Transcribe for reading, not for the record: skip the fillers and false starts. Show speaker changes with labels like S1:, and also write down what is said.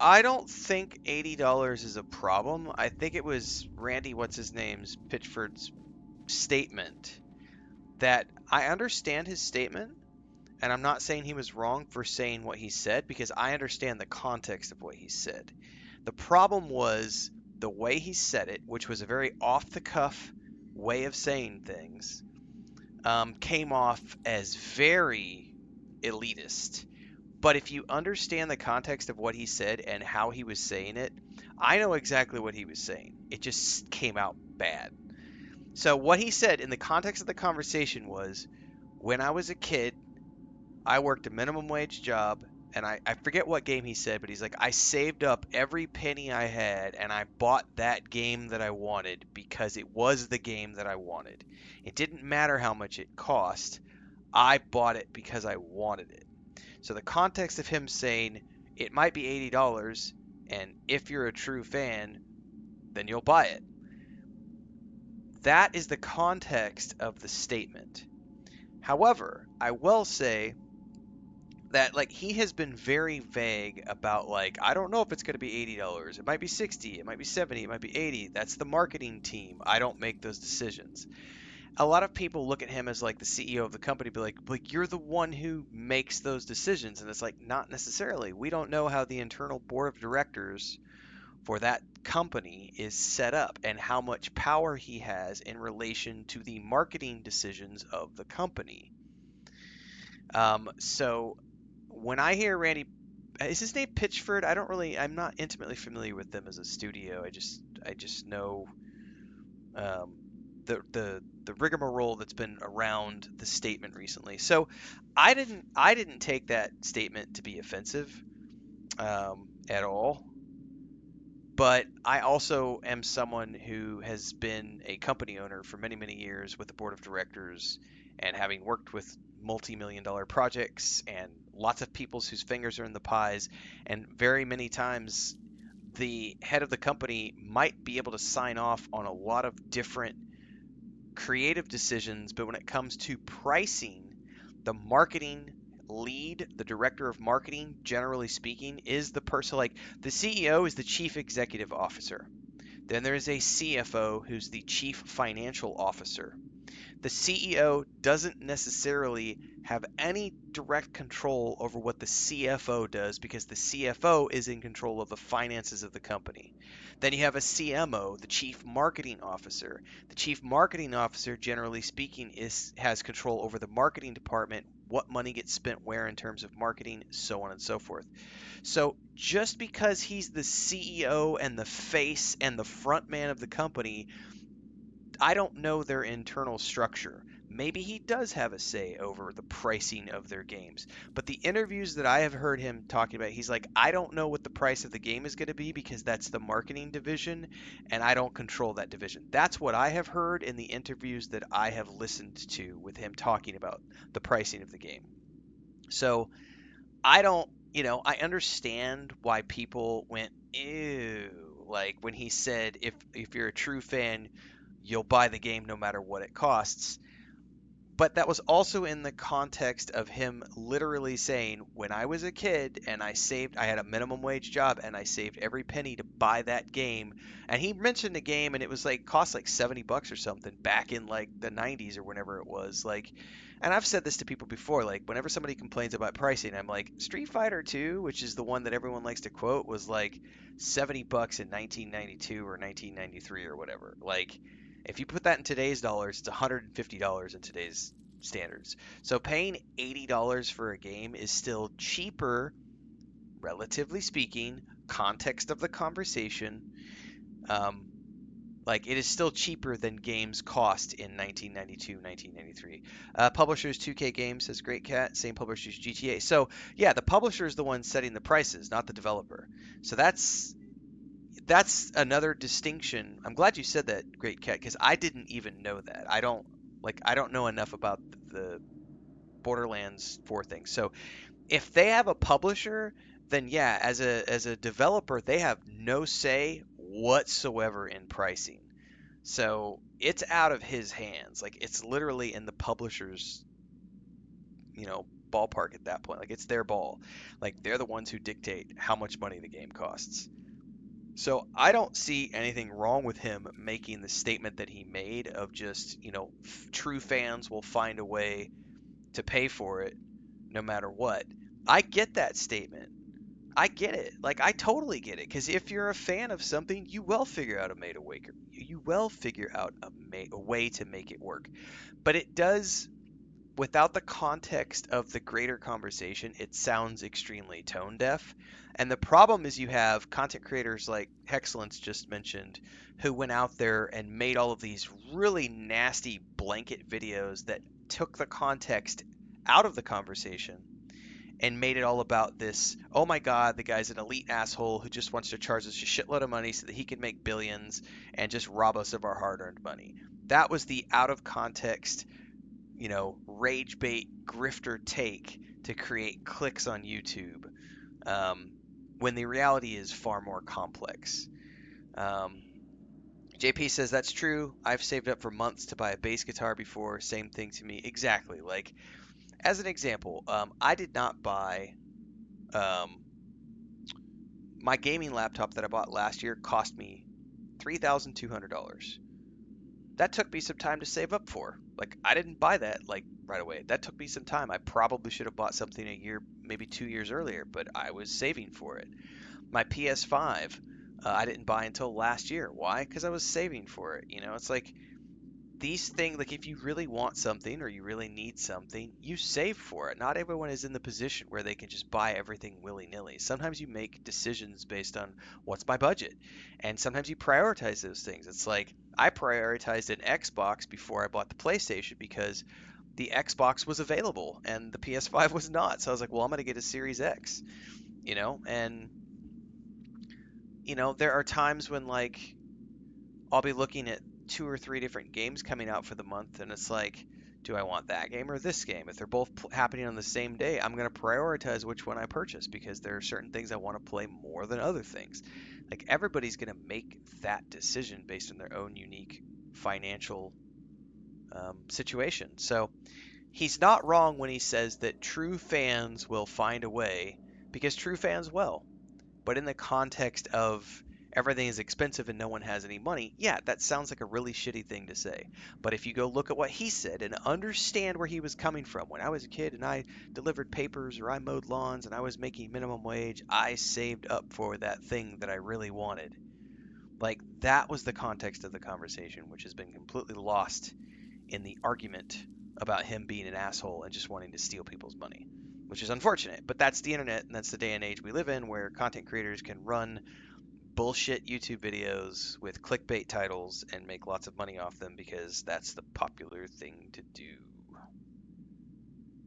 S1: I don't think $80 is a problem. I think it was Randy, what's his name's, Pitchford's statement that I understand his statement, and I'm not saying he was wrong for saying what he said because I understand the context of what he said. The problem was the way he said it, which was a very off the cuff way of saying things, came off as very elitist. But if you understand the context of what he said and how he was saying it, I know exactly what he was saying. It just came out bad. So, what he said in the context of the conversation was when I was a kid, I worked a minimum wage job, and I forget what game he said, but he's like, I saved up every penny I had and I bought that game that I wanted because it was the game that I wanted. It didn't matter how much it cost, I bought it because I wanted it. So the context of him saying it might be $80, and if you're a true fan, then you'll buy it. That is the context of the statement. However, I will say that like he has been very vague about like I don't know if it's going to be $80. It might be 60, it might be 70, it might be 80. That's the marketing team. I don't make those decisions. A lot of people look at him as like the CEO of the company, be like you're the one who makes those decisions, and it's like not necessarily. We don't know how the internal board of directors for that company is set up and how much power he has in relation to the marketing decisions of the company. So when I hear Randy, is his name Pitchford? I'm not intimately familiar with them as a studio. I just know um, the rigmarole that's been around the statement recently. So I didn't take that statement to be offensive at all. But I also am someone who has been a company owner for many, many years with the board of directors and having worked with multi-million dollar projects and lots of people whose fingers are in the pies. And very many times, the head of the company might be able to sign off on a lot of different creative decisions, but when it comes to pricing, the marketing lead, the director of marketing, generally speaking, is the person like the CEO is the chief executive officer. Then there is a CFO who's the chief financial officer. The CEO doesn't necessarily have any direct control over what the CFO does because the CFO is in control of the finances of the company. Then you have a CMO, the chief marketing officer. The chief marketing officer, generally speaking, has control over the marketing department, what money gets spent where in terms of marketing, so on and so forth. So just because he's the CEO and the face and the front man of the company, I don't know their internal structure. Maybe he does have a say over the pricing of their games. But the interviews that I have heard him talking about, he's like, I don't know what the price of the game is going to be because that's the marketing division and I don't control that division. That's what I have heard in the interviews that I have listened to with him talking about the pricing of the game. So I don't, I understand why people went, ew, like when he said, if you're a true fan, you'll buy the game no matter what it costs. But that was also in the context of him literally saying, when I was a kid and I had a minimum wage job and I saved every penny to buy that game. And he mentioned a game and it was like, cost like $70 or something back in like the 90s or whenever it was. Like, and I've said this to people before, like, whenever somebody complains about pricing, I'm like, Street Fighter 2, which is the one that everyone likes to quote, was like $70 in 1992 or 1993 or whatever. Like, if you put that in today's dollars, it's $150 in today's standards. So paying $80 for a game is still cheaper, relatively speaking, context of the conversation. Um, like it is still cheaper than games cost in 1992, 1993. Publishers 2K Games says Great Cat, same publishers GTA. So yeah, the publisher is the one setting the prices, not the developer. So that's another distinction. I'm glad you said that, Great Cat, because I didn't even know that. I don't know enough about the Borderlands 4 thing. So if they have a publisher, then yeah, as a developer, they have no say whatsoever in pricing. So it's out of his hands. Like it's literally in the publisher's, you know, ballpark at that point. Like it's their ball. Like they're the ones who dictate how much money the game costs. So I don't see anything wrong with him making the statement that he made of just, true fans will find a way to pay for it no matter what. I get that statement. I get it. Like I totally get it. Because if you're a fan of something, you will figure out a made a way. You will figure out a way to make it work. But it does, without the context of the greater conversation, it sounds extremely tone deaf. And the problem is you have content creators like Hexcellence just mentioned who went out there and made all of these really nasty blanket videos that took the context out of the conversation and made it all about this, oh my god, the guy's an elite asshole who just wants to charge us a shitload of money so that he can make billions and just rob us of our hard-earned money. That was the out of context, rage bait grifter take to create clicks on YouTube, um, when the reality is far more complex. Um, JP says that's true. I've saved up for months to buy a bass guitar before. Same thing to me. Exactly. Like, as an example, I did not buy um, my gaming laptop that I bought last year cost me $3,200. That took me some time to save up for. Like, I didn't buy that like right away. That took me some time. I probably should have bought something a year, maybe 2 years earlier, but I was saving for it. My PS5, I didn't buy until last year. Why? Because I was saving for it. It's like these things, like if you really want something or you really need something, you save for it. Not everyone is in the position where they can just buy everything willy-nilly. Sometimes you make decisions based on what's my budget, and sometimes you prioritize those things. It's like I prioritized an Xbox before I bought the PlayStation because the Xbox was available and the PS5 was not. So I was like, well, I'm going to get a Series X, and there are times when like I'll be looking at two or three different games coming out for the month, and it's like, do I want that game or this game? If they're both happening on the same day, I'm going to prioritize which one I purchase because there are certain things I want to play more than other things. Like everybody's going to make that decision based on their own unique financial situation. So he's not wrong when he says that true fans will find a way because true fans will. But in the context of everything is expensive and no one has any money, yeah, that sounds like a really shitty thing to say. But if you go look at what he said and understand where he was coming from, when I was a kid and I delivered papers or I mowed lawns and I was making minimum wage, I saved up for that thing that I really wanted. Like, that was the context of the conversation, which has been completely lost in the argument about him being an asshole and just wanting to steal people's money, which is unfortunate. But that's the internet, and that's the day and age we live in where content creators can run bullshit YouTube videos with clickbait titles and make lots of money off them because that's the popular thing to do.